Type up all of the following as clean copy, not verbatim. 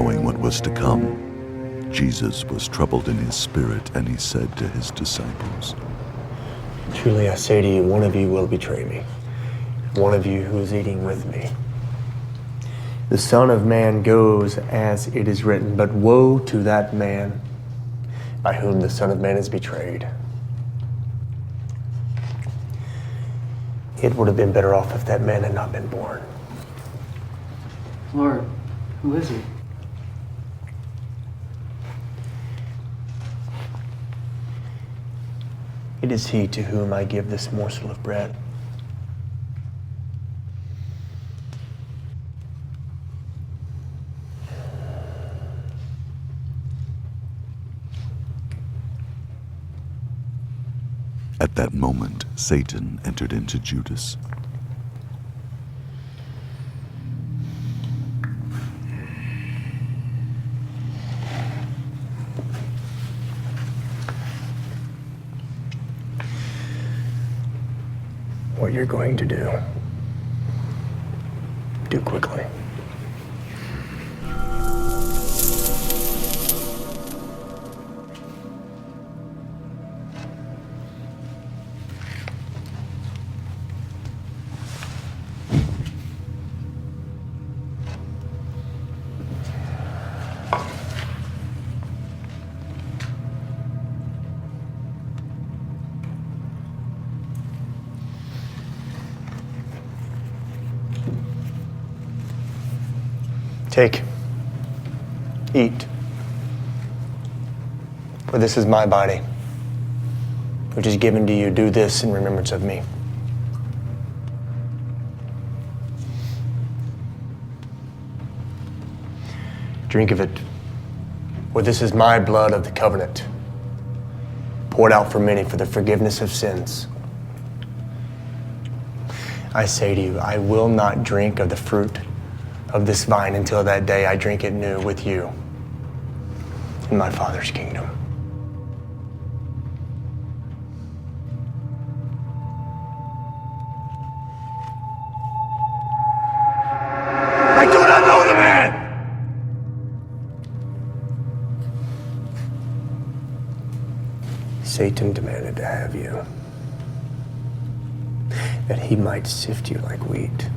knowing what was to come, Jesus was troubled in his spirit, and he said to his disciples, "Truly I say to you, one of you will betray me, one of you who is eating with me. The Son of Man goes as it is written, but woe to that man by whom the Son of Man is betrayed. It would have been better off if that man had not been born." Lord, who is he? It is he to whom I give this morsel of bread. At that moment, Satan entered into Judas. What you're going to do quickly. Take, eat, for this is my body, which is given to you. Do this in remembrance of me. Drink of it, for this is my blood of the covenant, poured out for many for the forgiveness of sins. I say to you, I will not drink of the fruit of this vine until that day I drink it new with you in my Father's kingdom. I do not know the man! Satan demanded to have you, that he might sift you like wheat.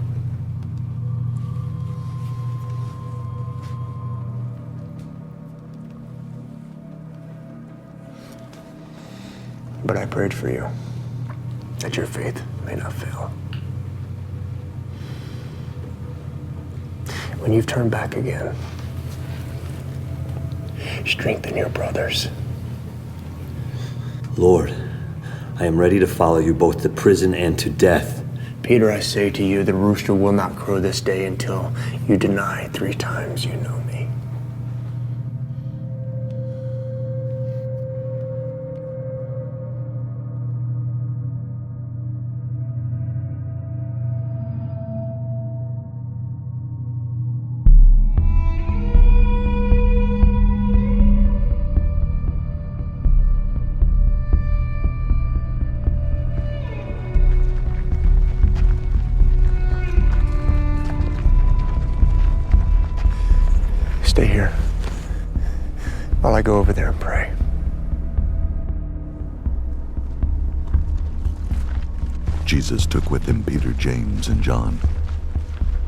But I prayed for you, that your faith may not fail. When you've turned back again, strengthen your brothers. Lord, I am ready to follow you both to prison and to death. Peter, I say to you, the rooster will not crow this day until you deny 3 times you know me. Stay here while I go over there and pray. Jesus took with him Peter, James, and John.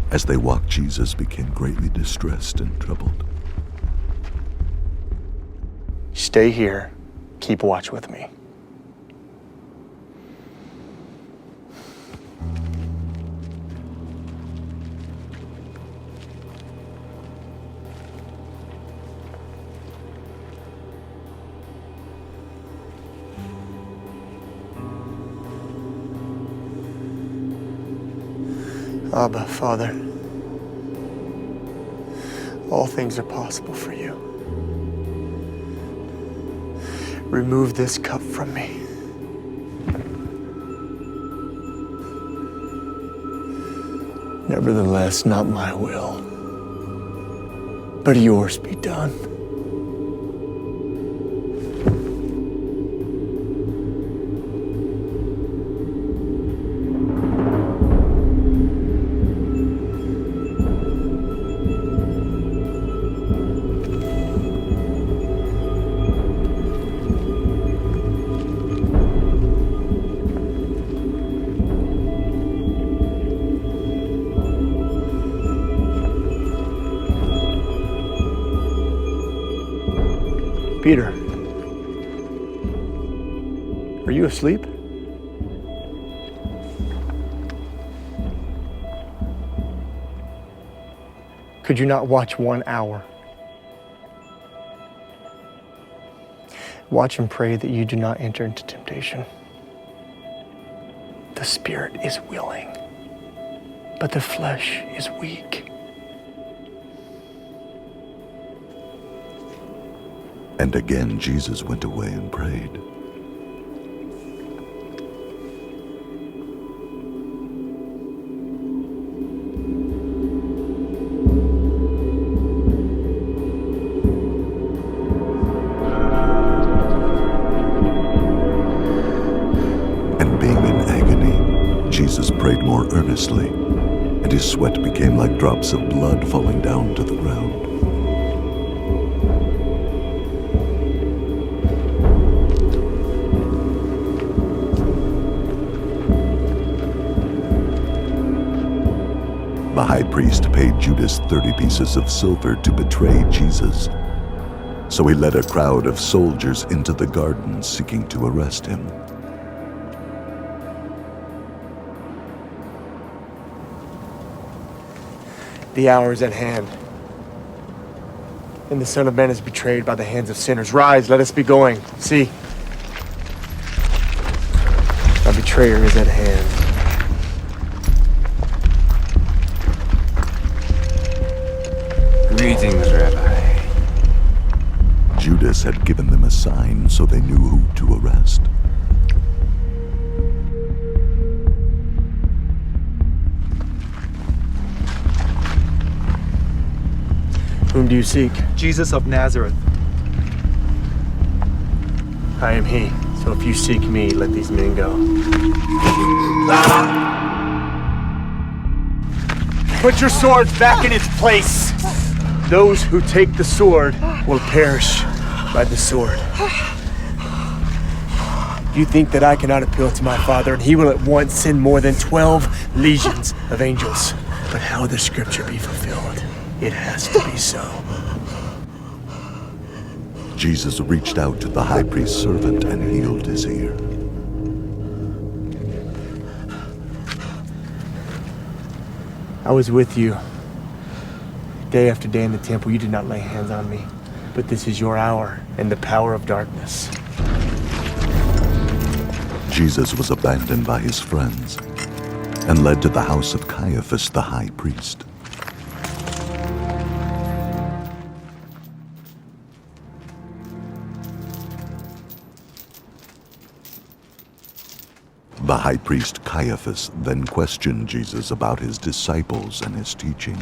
As they walked, Jesus became greatly distressed and troubled. Stay here. Keep watch with me. Abba, Father, all things are possible for you. Remove this cup from me. Nevertheless, not my will, but yours be done. Peter, are you asleep? Could you not watch 1 hour? Watch and pray that you do not enter into temptation. The spirit is willing, but the flesh is weak. And again Jesus went away and prayed. And being in agony, Jesus prayed more earnestly, and his sweat became like drops of blood falling down to the ground. The high priest paid Judas 30 pieces of silver to betray Jesus. So he led a crowd of soldiers into the garden seeking to arrest him. The hour is at hand, and the Son of Man is betrayed by the hands of sinners. Rise, let us be going. See, our betrayer is at hand. Greetings, Rabbi. Judas had given them a sign so they knew who to arrest. Whom do you seek? Jesus of Nazareth. I am he. So if you seek me, let these men go. Put your swords back in its place. Those who take the sword will perish by the sword. You think that I cannot appeal to my Father, and he will at once send more than 12 legions of angels. But how the scripture be fulfilled? It has to be so. Jesus reached out to the high priest's servant and healed his ear. I was with you day after day in the temple. You did not lay hands on me. But this is your hour and the power of darkness. Jesus was abandoned by his friends and led to the house of Caiaphas the high priest. The high priest Caiaphas then questioned Jesus about his disciples and his teaching.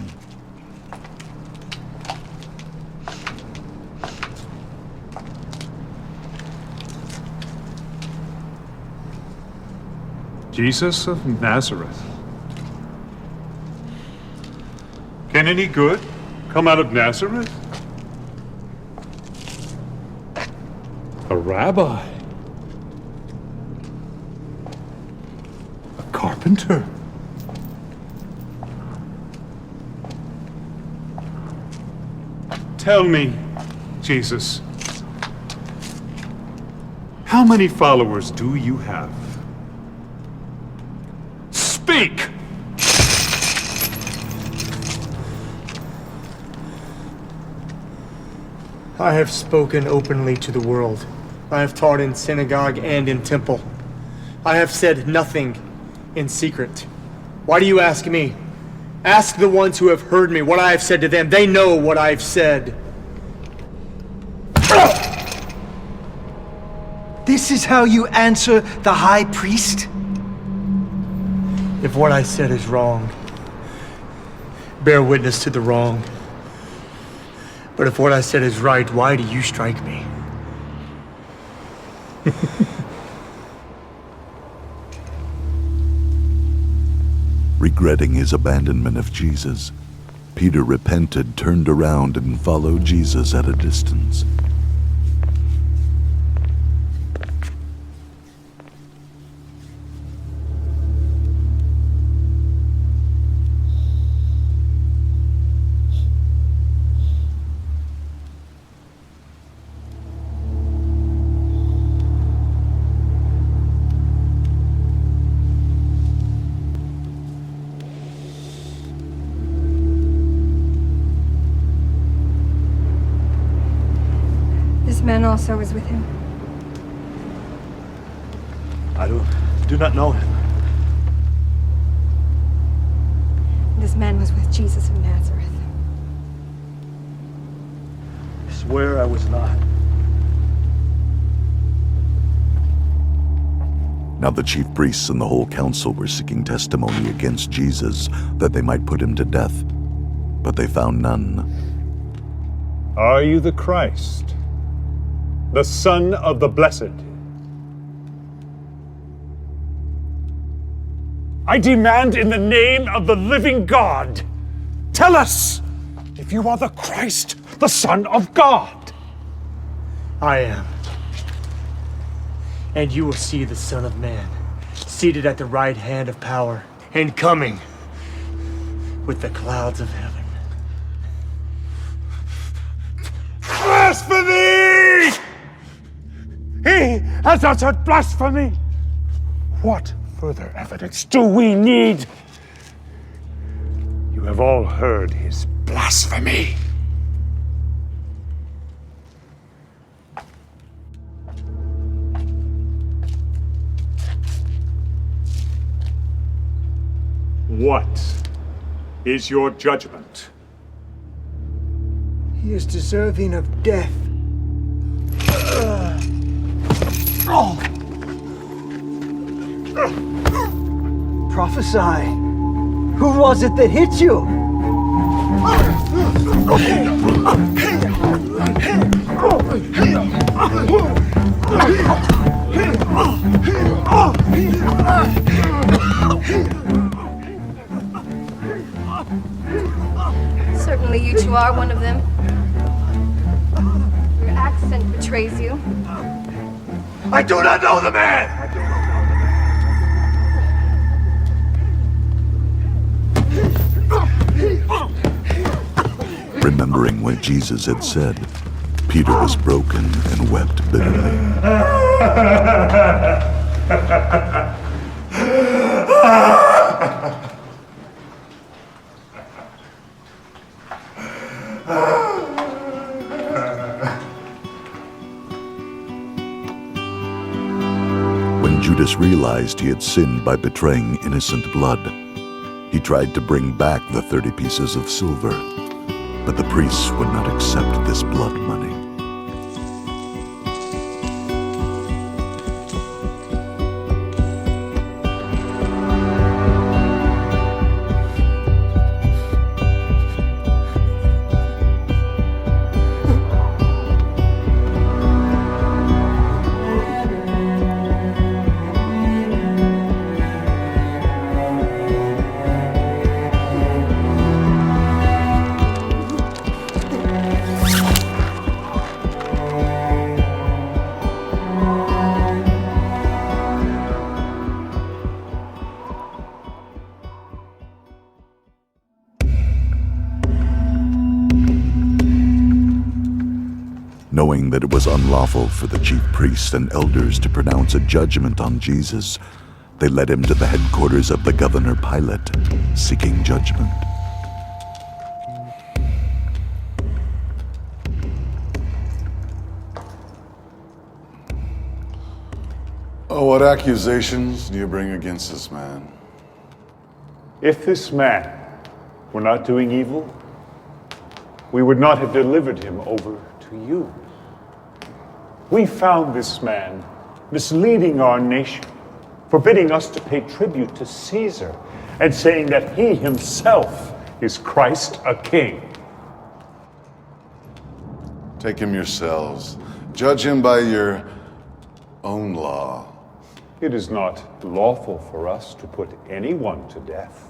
Jesus of Nazareth. Can any good come out of Nazareth? A rabbi. A carpenter. Tell me, Jesus, how many followers do you have? Speak! I have spoken openly to the world. I have taught in synagogue and in temple. I have said nothing in secret. Why do you ask me? Ask the ones who have heard me what I have said to them. They know what I've said. This is how you answer the high priest? If what I said is wrong, bear witness to the wrong. But if what I said is right, why do you strike me? Regretting his abandonment of Jesus, Peter repented, turned around, and followed Jesus at a distance. This man also was with him. I do not know him. This man was with Jesus of Nazareth. I swear I was not. Now the chief priests and the whole council were seeking testimony against Jesus, that they might put him to death. But they found none. Are you the Christ, the Son of the Blessed? I demand in the name of the living God, tell us if you are the Christ, the Son of God. I am. And you will see the Son of Man seated at the right hand of power and coming with the clouds of heaven. Blasphemy! He has uttered blasphemy! What further evidence do we need? You have all heard his blasphemy. What is your judgment? He is deserving of death. Prophesy. Who was it that hit you? Certainly you two are one of them. Your accent betrays you. I do not know the man! Remembering what Jesus had said, Peter was broken and wept bitterly. When Judas realized he had sinned by betraying innocent blood, he tried to bring back the 30 pieces of silver, but the priests would not accept this blood money. Knowing that it was unlawful for the chief priests and elders to pronounce a judgment on Jesus, they led him to the headquarters of the governor Pilate, seeking judgment. Oh, what accusations do you bring against this man? If this man were not doing evil, we would not have delivered him over to you. We found this man misleading our nation, forbidding us to pay tribute to Caesar, and saying that he himself is Christ, a king. Take him yourselves. Judge him by your own law. It is not lawful for us to put anyone to death.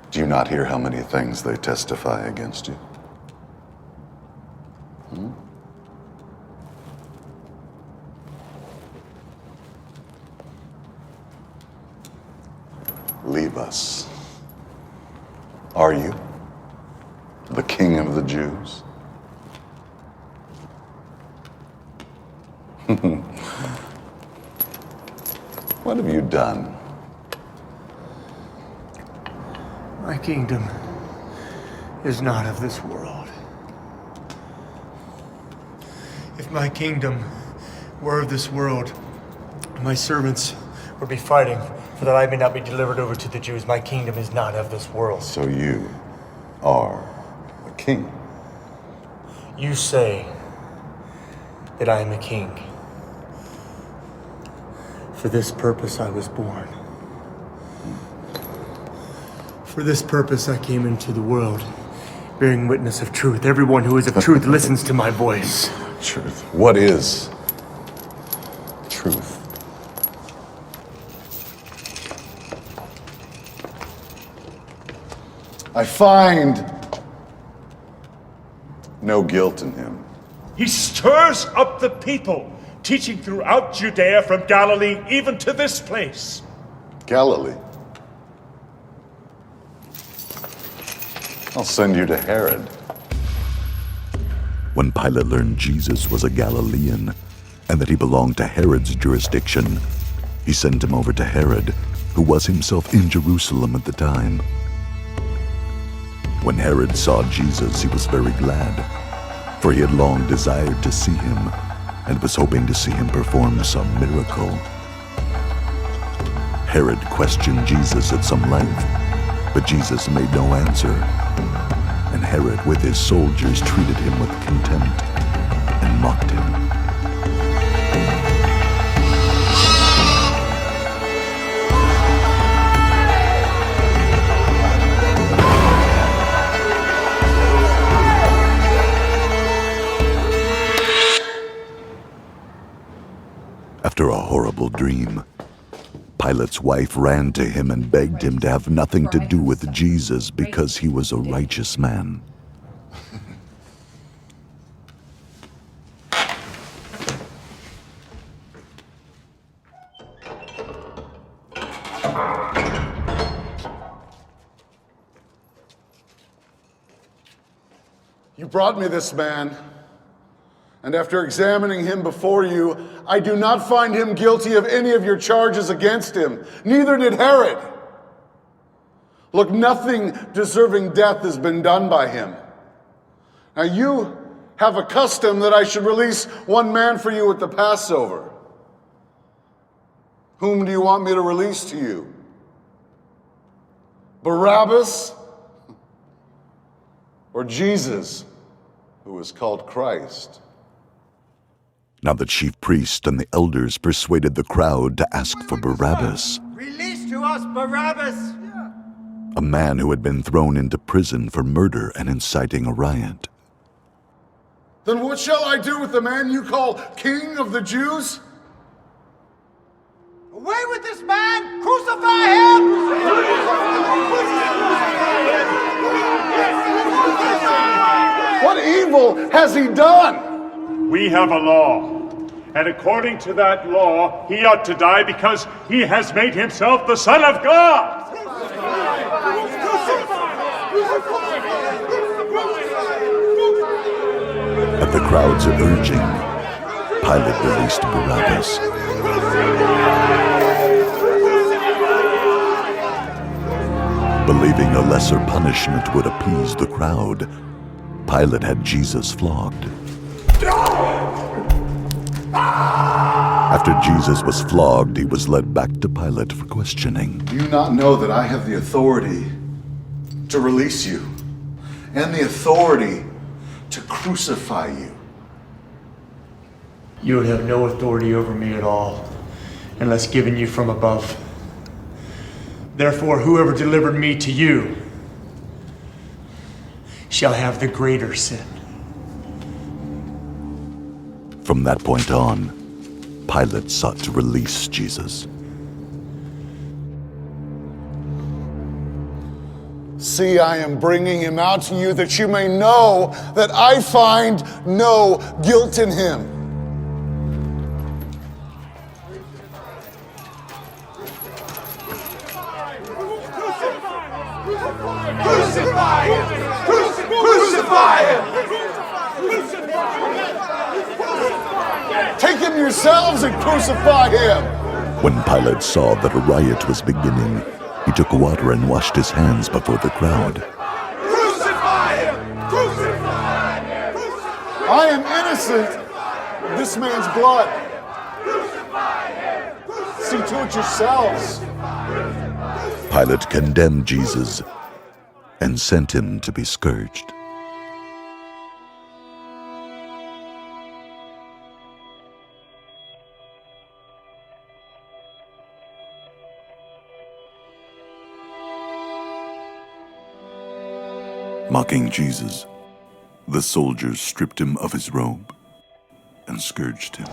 Do you not hear how many things they testify against you? Leave us. Are you? The King of the Jews? What have you done? My kingdom is not of this world. If my kingdom were of this world, my servants would be fighting for that I may not be delivered over to the Jews. My kingdom is not of this world. So you are a king. You say that I am a king. For this purpose I was born. For this purpose I came into the world, bearing witness of truth. Everyone who is of truth listens to my voice. Truth. What is truth? I find no guilt in him. He stirs up the people, teaching throughout Judea from Galilee even to this place. Galilee? I'll send you to Herod. When Pilate learned Jesus was a Galilean and that he belonged to Herod's jurisdiction, he sent him over to Herod, who was himself in Jerusalem at the time. When Herod saw Jesus, he was very glad, for he had long desired to see him and was hoping to see him perform some miracle. Herod questioned Jesus at some length, but Jesus made no answer, and Herod with his soldiers treated him with contempt and mocked him. After a horrible dream, Pilate's wife ran to him and begged him to have nothing to do with Jesus because he was a righteous man. You brought me this man, and after examining him before you, I do not find him guilty of any of your charges against him. Neither did Herod. Look, nothing deserving death has been done by him. Now you have a custom that I should release one man for you at the Passover. Whom do you want me to release to you? Barabbas or Jesus, who is called Christ? Now the chief priest and the elders persuaded the crowd to ask for Barabbas, Release to us Barabbas! a man who had been thrown into prison for murder and inciting a riot. Then what shall I do with the man you call King of the Jews? Away with this man! Crucify him! What evil has he done? We have a law, and according to that law, he ought to die because he has made himself the Son of God. At the crowd's urging, Pilate released Barabbas. Believing a lesser punishment would appease the crowd, Pilate had Jesus flogged. After Jesus was flogged, he was led back to Pilate for questioning. Do you not know that I have the authority to release you and the authority to crucify you? You would have no authority over me at all, unless given you from above. Therefore, whoever delivered me to you shall have the greater sin. From that point on, Pilate sought to release Jesus. See, I am bringing him out to you that you may know that I find no guilt in him. Crucify him! Crucify him! yourselves and crucify him! When Pilate saw that a riot was beginning, he took water and washed his hands before the crowd. Crucify him! Crucify him! I am innocent of this man's blood. See to it yourselves. Pilate condemned Jesus and sent him to be scourged. Mocking Jesus, the soldiers stripped him of his robe and scourged him.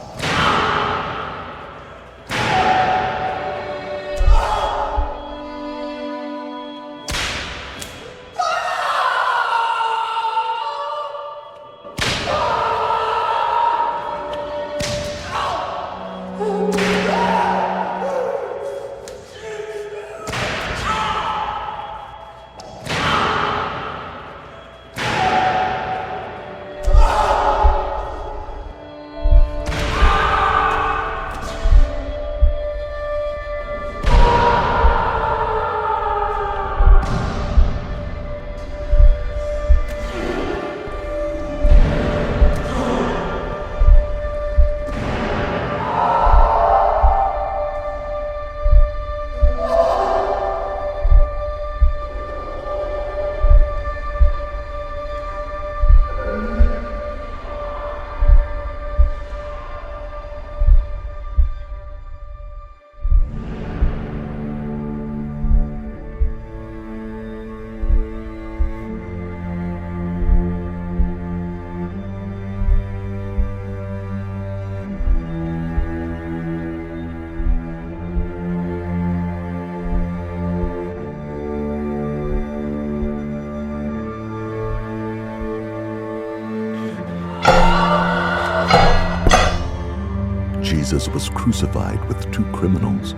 Jesus was crucified with two criminals,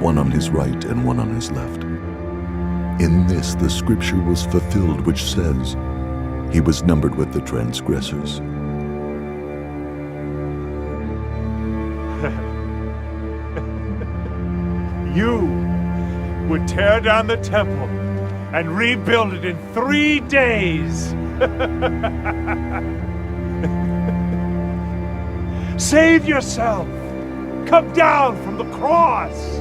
one on his right and one on his left. In this the scripture was fulfilled which says, "He was numbered with the transgressors." You would tear down the temple and rebuild it in 3 days. Save yourself. Come down from the cross.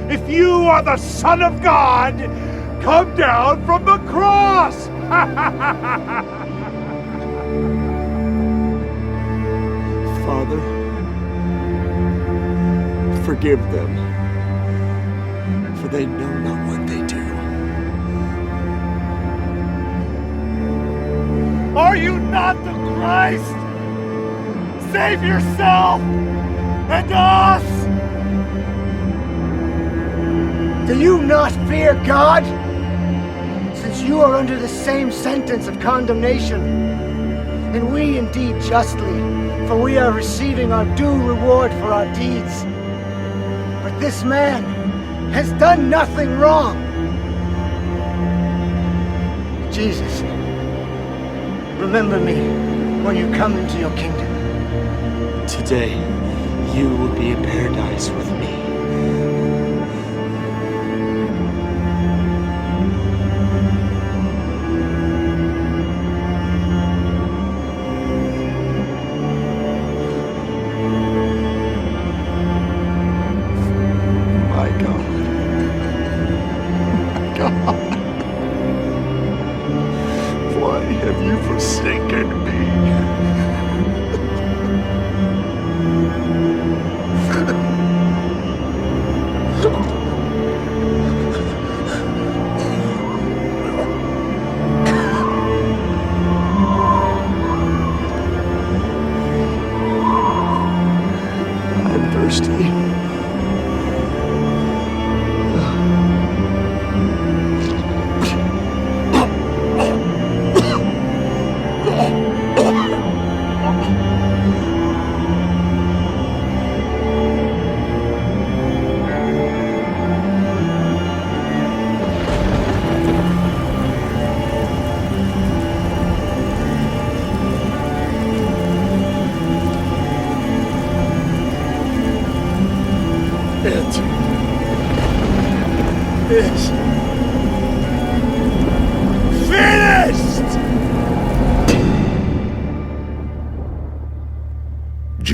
If you are the Son of God, come down from the cross. Father, forgive them, for they know not what they do. Are you not the Christ? Save yourself and us! Do you not fear God? Since you are under the same sentence of condemnation, and we indeed justly, for we are receiving our due reward for our deeds. But this man has done nothing wrong. Jesus, remember me when you come into your kingdom. Today, you will be in paradise with me. My God. My God. Why have you forsaken me? I'm thirsty.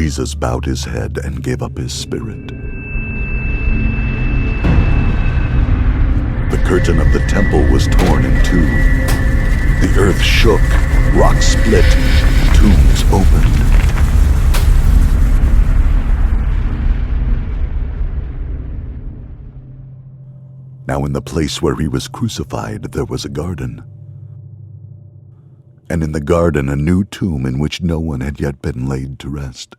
Jesus bowed his head and gave up his spirit. The curtain of the temple was torn in two. The earth shook, rocks split, tombs opened. Now in the place where he was crucified there was a garden. And in the garden a new tomb in which no one had yet been laid to rest.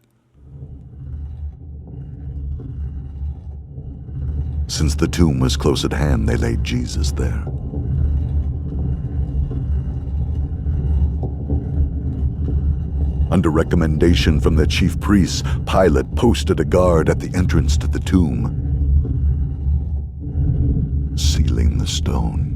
Since the tomb was close at hand, they laid Jesus there. Under recommendation from the chief priests, Pilate posted a guard at the entrance to the tomb, sealing the stone.